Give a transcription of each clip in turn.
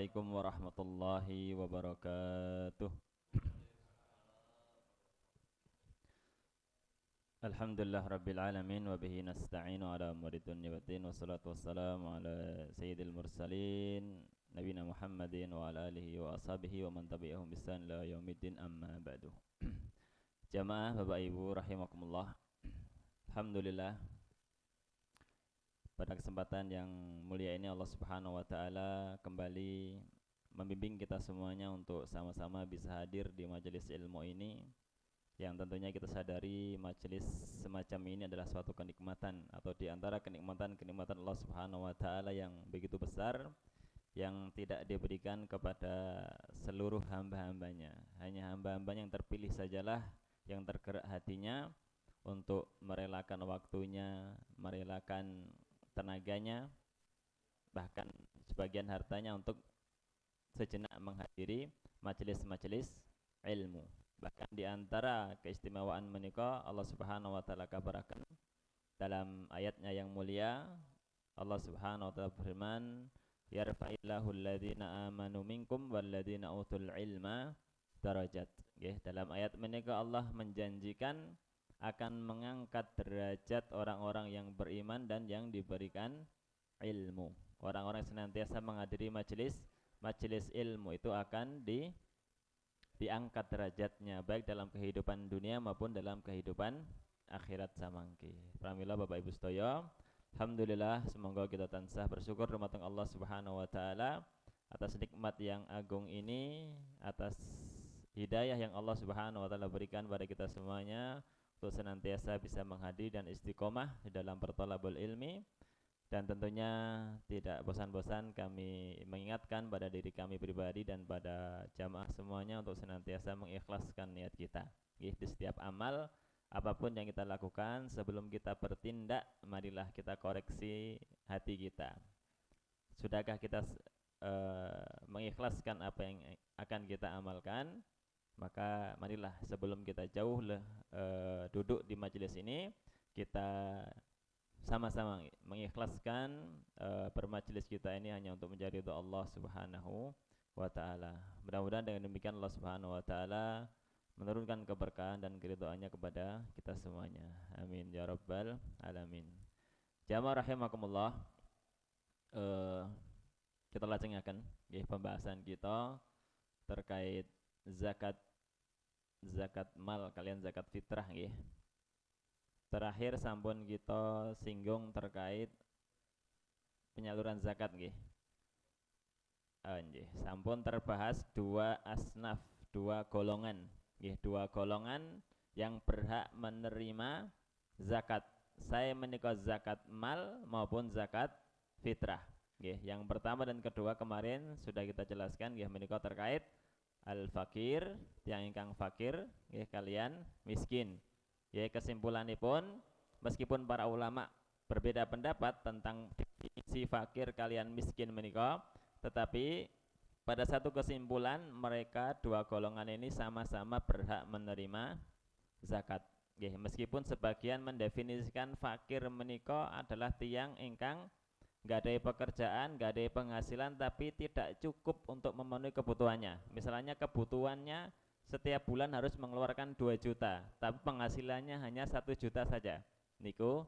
Assalamualaikum warahmatullahi wabarakatuh. Alhamdulillah rabbil alamin wa bihi nasta'inu ala umuri dunya waddin wassalatu wassalamu ala sayyidil mursalin nabiyina Muhammadin wa ala alihi wa ashabihi wa man tabi'ahum bisan ila yaumiddin amma ba'du. Jamaah Bapak Ibu rahimakumullah. Alhamdulillah pada kesempatan yang mulia ini Allah Subhanahu wa taala kembali membimbing kita semuanya untuk sama-sama bisa hadir di majelis ilmu ini, yang tentunya kita sadari majelis semacam ini adalah suatu kenikmatan atau di antara kenikmatan-kenikmatan Allah Subhanahu wa taala yang begitu besar, yang tidak diberikan kepada seluruh hamba-hambanya. Hanya hamba-hambanya yang terpilih sajalah yang tergerak hatinya untuk merelakan waktunya, merelakan tenaganya, bahkan sebagian hartanya untuk sejenak menghadiri majelis-majelis ilmu. Bahkan di antara keistimewaan menika Allah Subhanahu wa taala kabaraken dalam ayatnya yang mulia. Allah Subhanahu wa taala berfirman, yarfa'illahu alladhina amanu minkum walladhina utul ilma darajat. Nggih, dalam ayat menika Allah menjanjikan akan mengangkat derajat orang-orang yang beriman dan yang diberikan ilmu. Orang-orang yang senantiasa menghadiri majelis ilmu itu akan diangkat derajatnya, baik dalam kehidupan dunia maupun dalam kehidupan akhirat samangke. Pramila Bapak Ibu sedaya, alhamdulillah, semoga kita tansah bersyukur dumateng Allah Subhanahu wa taala atas nikmat yang agung ini, atas hidayah yang Allah Subhanahu wa taala berikan pada kita semuanya untuk senantiasa bisa menghadiri dan istiqomah di dalam berthalabul ilmi. Dan tentunya tidak bosan-bosan kami mengingatkan pada diri kami pribadi dan pada jamaah semuanya untuk senantiasa mengikhlaskan niat kita. Di setiap amal apapun yang kita lakukan, sebelum kita bertindak, marilah kita koreksi hati kita. Sudahkah kita mengikhlaskan apa yang akan kita amalkan? Maka marilah sebelum kita jauh duduk di majelis ini, kita sama-sama mengikhlaskan bermajelis kita ini hanya untuk mencari ridha Allah Subhanahu wa taala. Mudah-mudahan dengan demikian Allah Subhanahu wa taala menurunkan keberkahan dan keridhaannya kepada kita semuanya. Amin ya rabbal alamin. Jamaah rahimakumullah, kita lajengaken nggih pembahasan kita terkait zakat mal kalian zakat fitrah nggih. Terakhir sampun kita singgung terkait penyaluran zakat nggih. Nggih, sampun terbahas dua asnaf, dua golongan nggih, dua golongan yang berhak menerima zakat. Saya menika zakat mal maupun zakat fitrah nggih. Yang pertama dan kedua kemarin sudah kita jelaskan nggih, menika terkait al-fakir, yang ingkang fakir nggih kalian miskin. Ya, kesimpulanipun meskipun para ulama berbeda pendapat tentang definisi fakir kalian miskin menika, tetapi pada satu kesimpulan mereka dua golongan ini sama-sama berhak menerima zakat. Nggih, meskipun sebagian mendefinisikan fakir menika adalah tiang ingkang nggadahi pekerjaan, nggadahi penghasilan tapi tidak cukup untuk memenuhi kebutuhannya. Misalnya kebutuhannya setiap bulan harus mengeluarkan 2 juta, tapi penghasilannya hanya 1 juta saja. Niku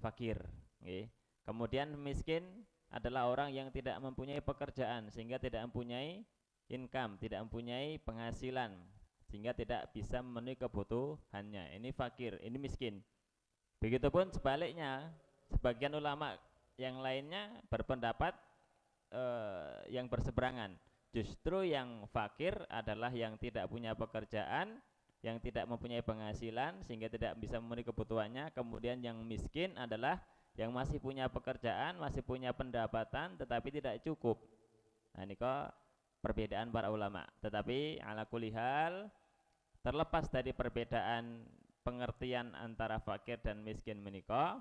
fakir. Okay. Kemudian miskin adalah orang yang tidak mempunyai pekerjaan, sehingga tidak mempunyai income, tidak mempunyai penghasilan, sehingga tidak bisa memenuhi kebutuhannya. Ini fakir, ini miskin. Begitupun sebaliknya, sebagian ulama yang lainnya berpendapat yang berseberangan. Justru yang fakir adalah yang tidak punya pekerjaan, yang tidak mempunyai penghasilan sehingga tidak bisa memenuhi kebutuhannya. Kemudian yang miskin adalah yang masih punya pekerjaan, masih punya pendapatan tetapi tidak cukup. Nah, ini kok perbedaan para ulama. Tetapi ala kulli hal, terlepas dari perbedaan pengertian antara fakir dan miskin menika,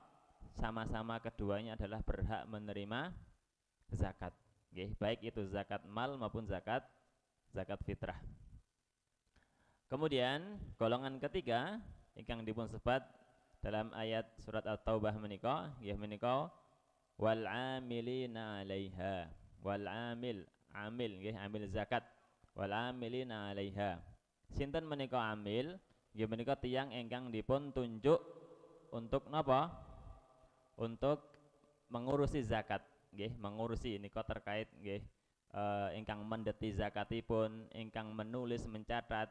sama-sama keduanya adalah berhak menerima zakat. Okay, baik itu zakat mal maupun zakat fitrah. Kemudian golongan ketiga ingkang dipun sebat dalam ayat surat At-Taubah menika nggih menika wal amilina 'alaiha. Wal amil, amil nggih, amil zakat wal amilina 'alaiha. Sinten menika amil? Nggih menika tiyang ingkang dipun tunjuk untuk napa? Untuk mengurusi zakat nggih, mengurusi nika terkait nggih ingkang mendeti zakatipun, ingkang menulis mencatat,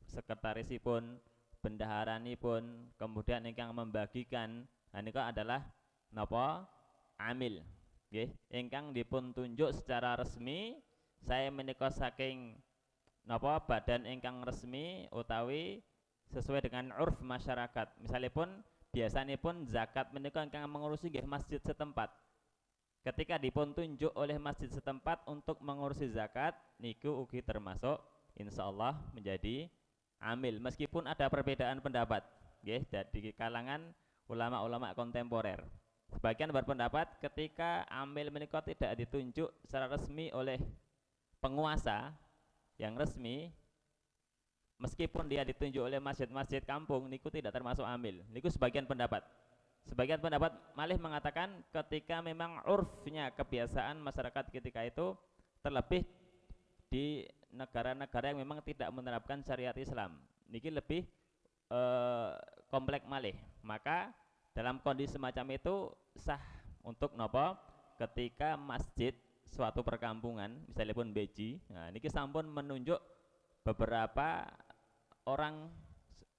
sekretarisipun, bendaharanipun, kemudian ingkang membagikan. Nah nika adalah napa? Amil nggih, ingkang dipun tunjuk secara resmi. Saya menika saking napa badan ingkang resmi utawi sesuai dengan urf masyarakat. Misalipun biasanipun zakat menika ingkang mengurusi nggih masjid setempat. Ketika dipun tunjuk oleh masjid setempat untuk mengurusi zakat, niku ugi termasuk insyaallah menjadi amil, meskipun ada perbedaan pendapat nggih di kalangan ulama-ulama kontemporer. Sebagian berpendapat ketika amil menika tidak ditunjuk secara resmi oleh penguasa yang resmi, meskipun dia ditunjuk oleh masjid-masjid kampung, niku tidak termasuk amil. Niku sebagian pendapat. Sebagian pendapat malih mengatakan ketika memang urfnya kebiasaan masyarakat ketika itu, terlebih di negara-negara yang memang tidak menerapkan syariat Islam, niki lebih kompleks malih. Maka dalam kondisi semacam itu sah untuk nopo ketika masjid suatu perkampungan, misalnya pun beji, nah niki sampun menunjuk beberapa orang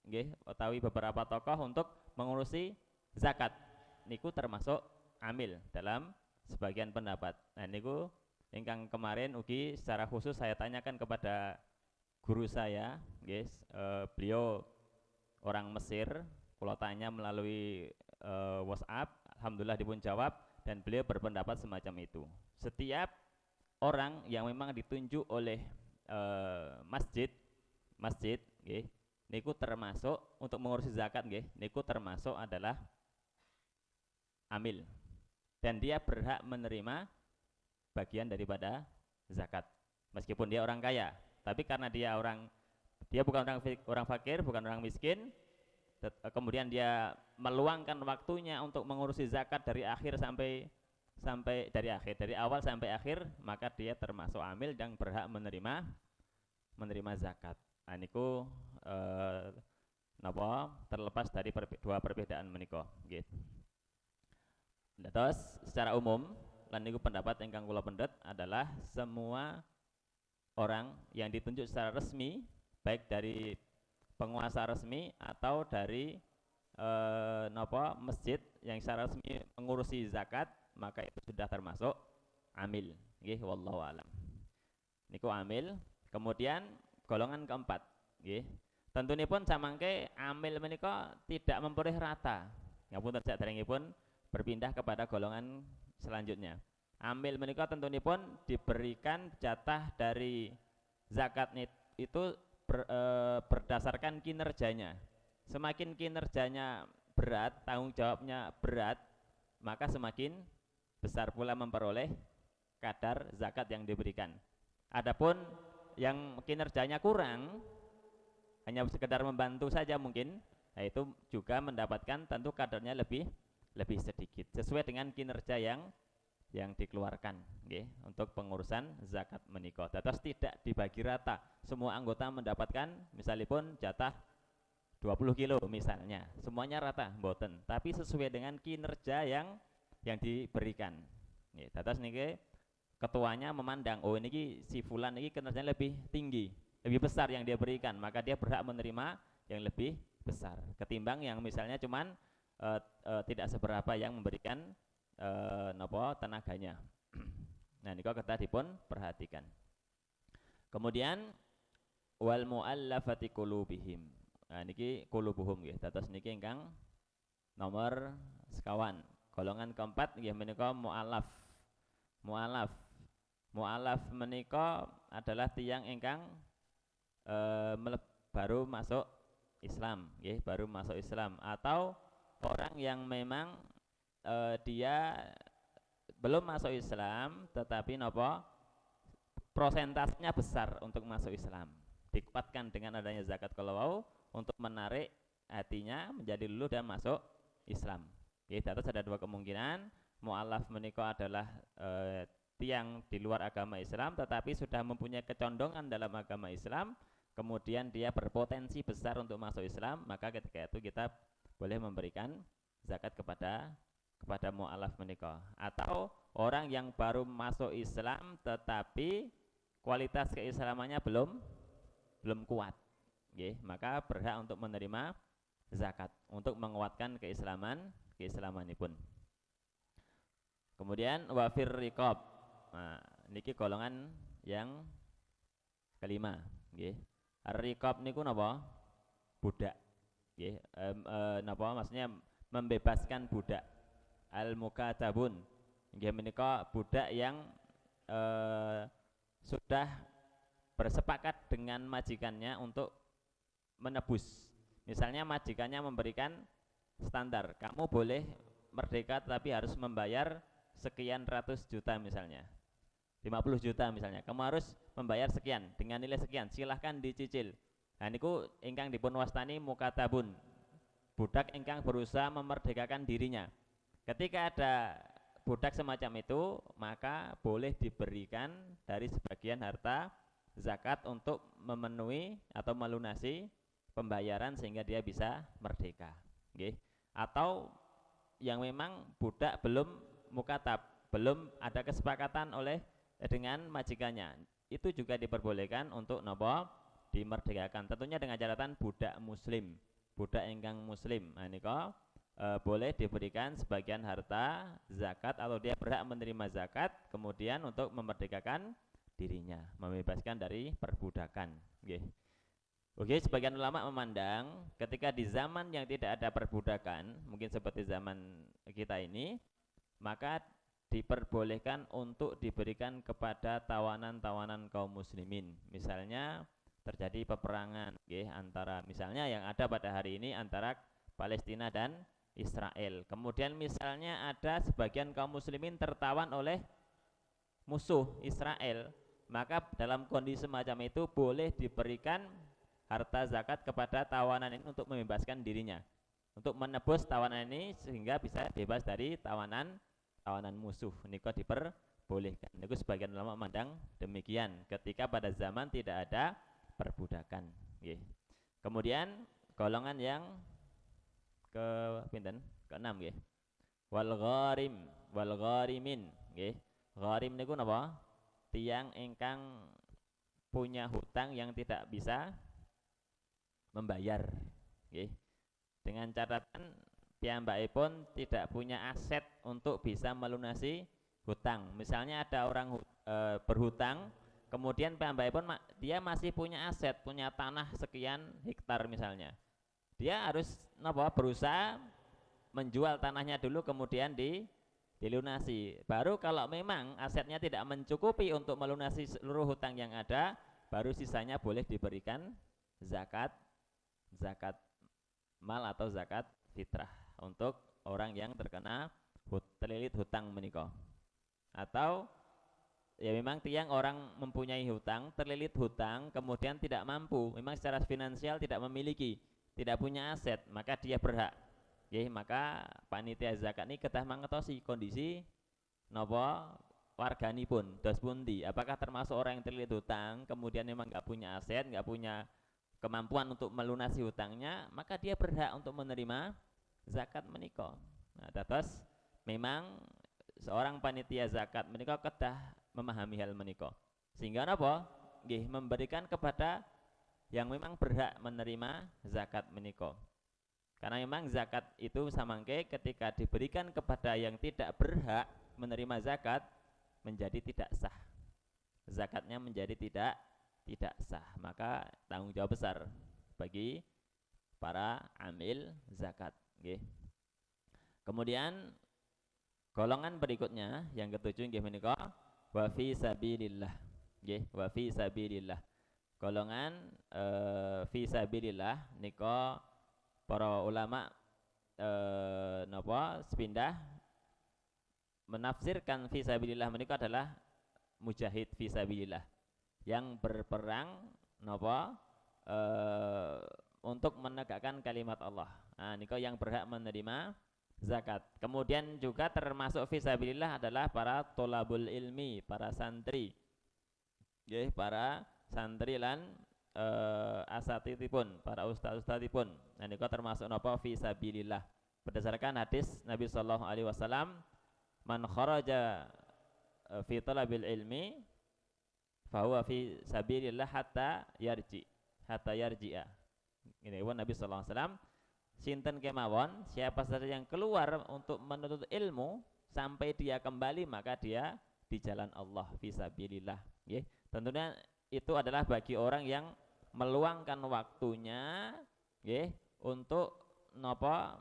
nggih utawi beberapa tokoh untuk mengurusi zakat, niku termasuk amil dalam sebagian pendapat. Nah niku ingkang kemarin ugi secara khusus saya tanyakan kepada guru saya, guys, beliau orang Mesir, kalau tanya melalui WhatsApp, alhamdulillah dipun jawab, dan beliau berpendapat semacam itu. Setiap orang yang memang ditunjuk oleh masjid, nggih, niku termasuk untuk mengurusi zakat, nggih, niku termasuk adalah amil, dan dia berhak menerima bagian daripada zakat, meskipun dia orang kaya. Tapi karena dia bukan orang fakir, bukan orang miskin, kemudian dia meluangkan waktunya untuk mengurusi zakat dari dari awal sampai akhir, maka dia termasuk amil dan berhak menerima zakat. Nah niku napa terlepas dari dua perbedaan menika nggih. Terus secara umum lan niku pendapat ingkang kula pendet adalah semua orang yang ditunjuk secara resmi, baik dari penguasa resmi atau dari masjid yang secara resmi mengurusi zakat, maka itu sudah termasuk amil nggih, wallahu alam. Niku amil. Kemudian golongan keempat nggih, tentunipun samangke amil menika tidak memperoleh rata. Ngapunten saderengipun berpindah kepada golongan selanjutnya. Amil menika tentunipun diberikan jatah dari zakat itu berdasarkan kinerjanya. Semakin kinerjanya berat, tanggung jawabnya berat, maka semakin besar pula memperoleh kadar zakat yang diberikan. Adapun yang kinerjanya kurang, hanya sekedar membantu saja mungkin, nah itu juga mendapatkan tentu kadarnya lebih sedikit sesuai dengan kinerja yang dikeluarkan nggih untuk pengurusan zakat menika. Dados tidak dibagi rata, semua anggota mendapatkan misalipun jatah 20 kilo misalnya, semuanya rata mboten, tapi sesuai dengan kinerja yang diberikan nggih. Dados niki ketuanya memandang, oh ini si fulan ini kinerjanya lebih tinggi, lebih besar yang dia berikan, maka dia berhak menerima yang lebih besar ketimbang yang misalnya cuman tidak seberapa yang memberikan tenaganya. Nah niku kedah dipun perhatikan. Kemudian wal muallafati qulubihim. Nah niki qulubuhum nggih. Dados niki ingkang nomor sekawan. Golongan keempat nggih menika muallaf. Muallaf menika adalah tiyang ingkang baru masuk Islam nggih, baru masuk Islam, atau orang yang memang dia belum masuk Islam tetapi nopo prosentasenya besar untuk masuk Islam, dikuatkan dengan adanya zakat kalau untuk menarik hatinya menjadi luluh dan masuk Islam. Jadi atas ada dua kemungkinan. Mu'alaf menika adalah tiang di luar agama Islam tetapi sudah mempunyai kecondongan dalam agama Islam, kemudian dia berpotensi besar untuk masuk Islam, maka ketika itu kita boleh memberikan zakat kepada mu'alaf menikah. Atau orang yang baru masuk Islam tetapi kualitas keislamannya belum kuat, maka berhak untuk menerima zakat untuk menguatkan keislamanipun. Kemudian wafir riqab. Nah, niki golongan yang kelima, nggih. Ar-riqab niku napa? Budak. Nggih, napa maksudnya membebaskan budak. Al-mukatabun. Nggih menika budak yang sudah bersepakat dengan majikannya untuk menebus. Misalnya majikannya memberikan standar, kamu boleh merdeka tetapi harus membayar sekian ratus juta misalnya, 50 juta misalnya, kamu harus membayar sekian dengan nilai sekian, silahkan dicicil. Nah niku ingkang dipun wastani mukatabun, budak ingkang berusaha memerdekakan dirinya. Ketika ada budak semacam itu, maka boleh diberikan dari sebagian harta zakat untuk memenuhi atau melunasi pembayaran sehingga dia bisa merdeka. Atau yang memang budak belum mukatab, belum ada kesepakatan dengan majikannya, itu juga diperbolehkan untuk nopo dimerdekakan, tentunya dengan catatan budak muslim, budak ingkang muslim. Nah niko boleh diberikan sebagian harta zakat atau dia berhak menerima zakat kemudian untuk memerdekakan dirinya, membebaskan dari perbudakan. Oke, sebagian ulama memandang ketika di zaman yang tidak ada perbudakan, mungkin seperti zaman kita ini, maka diperbolehkan untuk diberikan kepada tawanan-tawanan kaum muslimin. Misalnya terjadi peperangan antara, misalnya yang ada pada hari ini antara Palestina dan Israel. Kemudian misalnya ada sebagian kaum muslimin tertawan oleh musuh Israel, maka dalam kondisi semacam itu boleh diberikan harta zakat kepada tawanan ini untuk membebaskan dirinya, untuk menebus tawanan ini sehingga bisa bebas dari tawanan musuh. Niko diperbolehkan. Niku sebagian ulama memandang demikian ketika pada zaman tidak ada perbudakan. Kemudian golongan yang keenam wal gharimin. Gharim niku napa? Tiang ingkang punya hutang yang tidak bisa membayar, dengan catatan piyambakipun tidak punya aset untuk bisa melunasi hutang. Misalnya ada orang berhutang, kemudian piyambakipun dia masih punya aset, punya tanah sekian hektar misalnya, dia harus berusaha menjual tanahnya dulu kemudian dilunasi. Baru kalau memang asetnya tidak mencukupi untuk melunasi seluruh hutang yang ada, baru sisanya boleh diberikan zakat mal atau zakat fitrah untuk orang yang terkena terlilit hutang menika. Atau ya memang tiang orang mempunyai hutang, terlilit hutang, kemudian tidak mampu, memang secara finansial tidak memiliki, tidak punya aset, maka dia berhak. Maka panitia zakat ini kedah mangetosi kondisi napa warganipun, dos pundi, apakah termasuk orang yang terlilit hutang, kemudian memang nggak punya aset, nggak punya kemampuan untuk melunasi hutangnya, maka dia berhak untuk menerima zakat menika. Nah, terus memang seorang panitia zakat menika kedah memahami hal menika. Sehingga napa? Memberikan kepada yang memang berhak menerima zakat menika. Karena memang zakat itu samangke ketika diberikan kepada yang tidak berhak menerima zakat menjadi tidak sah. Zakatnya menjadi tidak sah, maka tanggung jawab besar bagi para amil zakat. Kemudian golongan berikutnya yang ketujuh nggih menika wa fi sabilillah. Wa fi sabilillah. Golongan fi sabilillah nika para ulama napa sepindah menafsirkan fi sabilillah menika adalah mujahid fi sabilillah yang berperang napa untuk menegakkan kalimat Allah. Nah, niko yang berhak menerima zakat. Kemudian juga termasuk fisabilillah adalah para tolabul ilmi, para santri. Nggih, para santri lan asatidipun, para ustaz-ustazipun. Nah niku termasuk napa fisabilillah. Berdasarkan hadis Nabi sallallahu alaihi wasallam, man kharaja fi talabil ilmi fahuwa fi sabilillah hatta yarji'a. Ini pun Nabi sallallahu alaihi wasallam, sinten kemawon siapa saja yang keluar untuk menuntut ilmu sampai dia kembali maka dia di jalan Allah fi sabilillah. Nggih. Tentunya itu adalah bagi orang yang meluangkan waktunya nggih untuk napa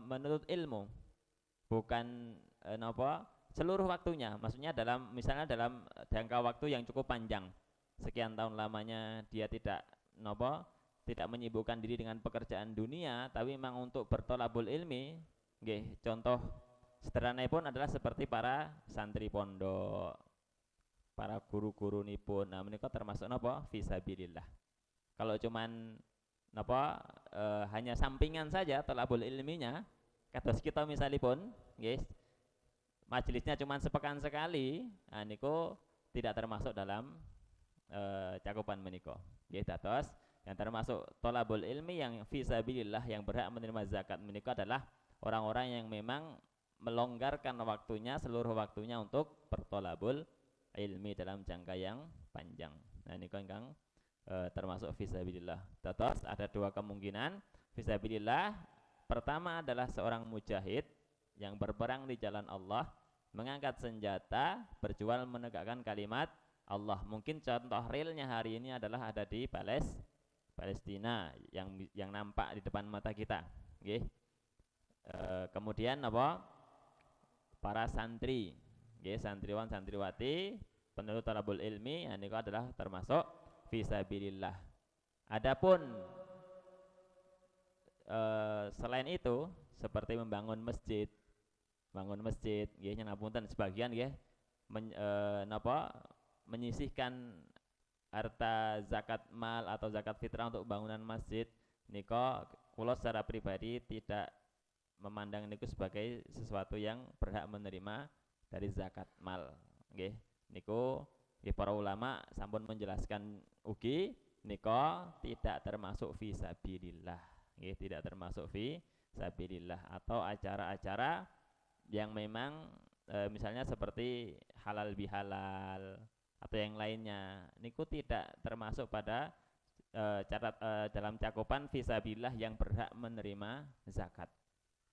menuntut ilmu. Bukan napa seluruh waktunya, maksudnya misalnya dalam jangka waktu yang cukup panjang, sekian tahun lamanya dia tidak menyibukkan diri dengan pekerjaan dunia, tapi memang untuk bertolabul ilmi. Nggih, contoh sederhana pun adalah seperti para santri pondok, para guru-guru nipun. Nah menika termasuk napa fisabilillah. Kalau cuman hanya sampingan saja tolabul ilminya, kados kita misalipun nggih majelisnya cuma sepekan sekali, nah niku tidak termasuk dalam cakupan menika. Nggih, dados yang termasuk tolabul ilmi yang fisabilillah yang berhak menerima zakat menika adalah orang-orang yang memang melonggarkan waktunya, seluruh waktunya untuk bertolabul ilmi dalam jangka yang panjang. Nah niku ingkang termasuk fisabilillah. Dados ada dua kemungkinan fisabilillah. Pertama adalah seorang mujahid yang berperang di jalan Allah, mengangkat senjata, berjuang menegakkan kalimat Allah. Mungkin contoh realnya hari ini adalah ada di Palestina yang nampak di depan mata kita. Nggih. Kemudian para santri, nggih, santriwan santriwati penuntut talabul ilmi, niku adalah termasuk fisabilillah. Adapun selain itu seperti membangun masjid, nggih nyapunten sebagian nggih menyisihkan harta zakat mal atau zakat fitrah untuk bangunan masjid. Niko kula secara pribadi tidak memandang niku sebagai sesuatu yang berhak menerima dari zakat mal. Nggih, niku para ulama sampun menjelaskan ugi niko tidak termasuk fisabilillah. Nggih, tidak termasuk fisabilillah atau acara-acara yang memang misalnya seperti halal bihalal atau yang lainnya, niku tidak termasuk pada dalam cakupan fisabilillah yang berhak menerima zakat.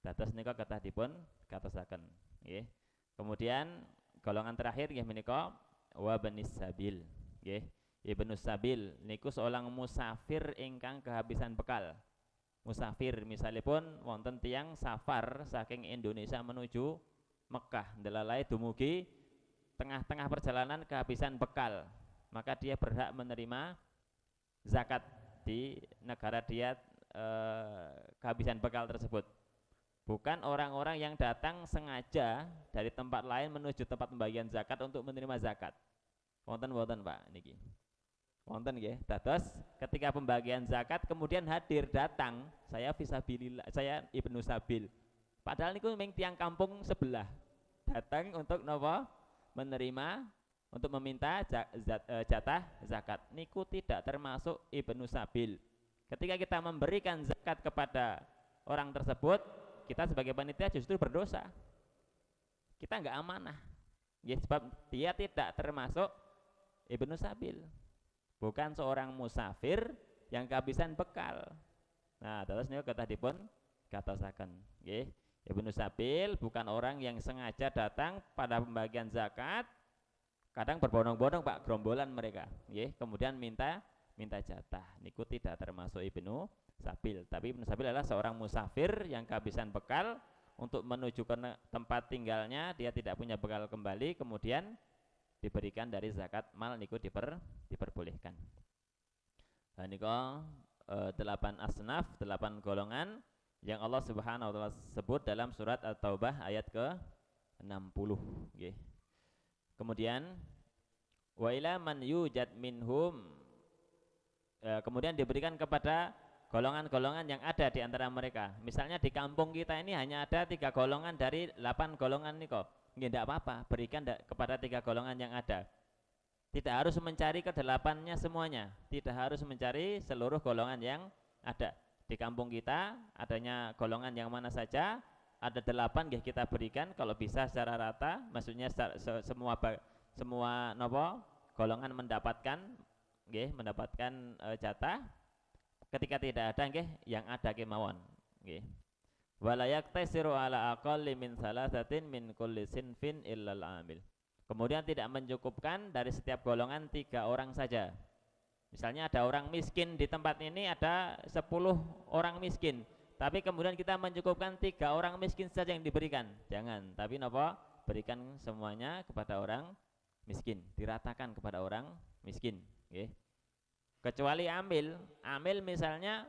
Dados niku kathah dipun katosaken, nggih. Kemudian golongan terakhir nggih menika wa banis sabil, nggih. Ibnus sabil niku seorang musafir ingkang kehabisan bekal. Musafir misalipun wonten tiyang safar saking Indonesia menuju Mekah, ndelalai dumugi tengah-tengah perjalanan kehabisan bekal, maka dia berhak menerima zakat di negara dia kehabisan bekal tersebut. Bukan orang-orang yang datang sengaja dari tempat lain menuju tempat pembagian zakat untuk menerima zakat. Wonten Pak niki. Wonten nggih. Dados ketika pembagian zakat kemudian hadir datang, saya fisabilillah, saya Ibnu Sabil. Padahal niku memang tiang kampung sebelah. Datang untuk napa? Menerima untuk meminta jatah zakat. Niku tidak termasuk Ibnu Sabil. Ketika kita memberikan zakat kepada orang tersebut, kita sebagai panitia justru berdosa. Kita enggak amanah. Ya, sebab dia tidak termasuk Ibnu Sabil. Bukan seorang musafir yang kehabisan bekal. Nah, terus niku kathah dipun gatosaken, nggih. Ibnu Sabil bukan orang yang sengaja datang pada pembagian zakat, kadang berbondong-bondong Pak, gerombolan mereka, nggih. Kemudian minta jatah. Niku tidak termasuk Ibnu Sabil, tapi Ibnu Sabil adalah seorang musafir yang kehabisan bekal untuk menuju ke tempat tinggalnya, dia tidak punya bekal kembali, kemudian diberikan dari zakat mal niku diperbolehkan. Nah niku 8 asnaf, 8 golongan yang Allah Subhanahu wa taala sebut dalam surat At-Taubah ayat ke-60 nggih. Kemudian wa ila man yujad minhum, kemudian diberikan kepada golongan-golongan yang ada di antara mereka. Misalnya di kampung kita ini hanya ada 3 golongan dari 8 golongan nih kok. Tidak apa-apa, berikan kepada 3 golongan yang ada. Tidak harus mencari ke-8-nya semuanya, tidak harus mencari seluruh golongan yang ada. Di kampung kita adanya golongan yang mana saja, ada 8 kita berikan kalau bisa secara rata, maksudnya semua golongan mendapatkan jatah. Ketika tidak ada yang ada kemauan nggih. Wala yaktasiru ala aqalli min salasatin min kulli sinfin illal amil. Kemudian tidak mencukupkan dari setiap golongan 3 orang saja. Misalnya ada orang miskin di tempat ini, ada 10 orang miskin, tapi kemudian kita mencukupkan 3 orang miskin saja yang diberikan. Jangan, tapi berikan semuanya kepada orang miskin, diratakan kepada orang miskin nggih. Kecuali amil misalnya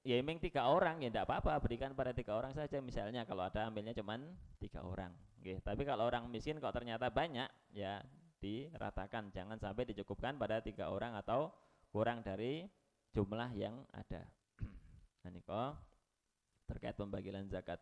ya emang 3 orang ya tidak apa-apa, berikan pada 3 orang saja misalnya kalau ada amilnya cuman 3 orang okay. Tapi kalau orang miskin kok ternyata banyak ya diratakan, jangan sampai dicukupkan pada 3 orang atau kurang dari jumlah yang ada. Nah ini kok terkait pembagian zakat.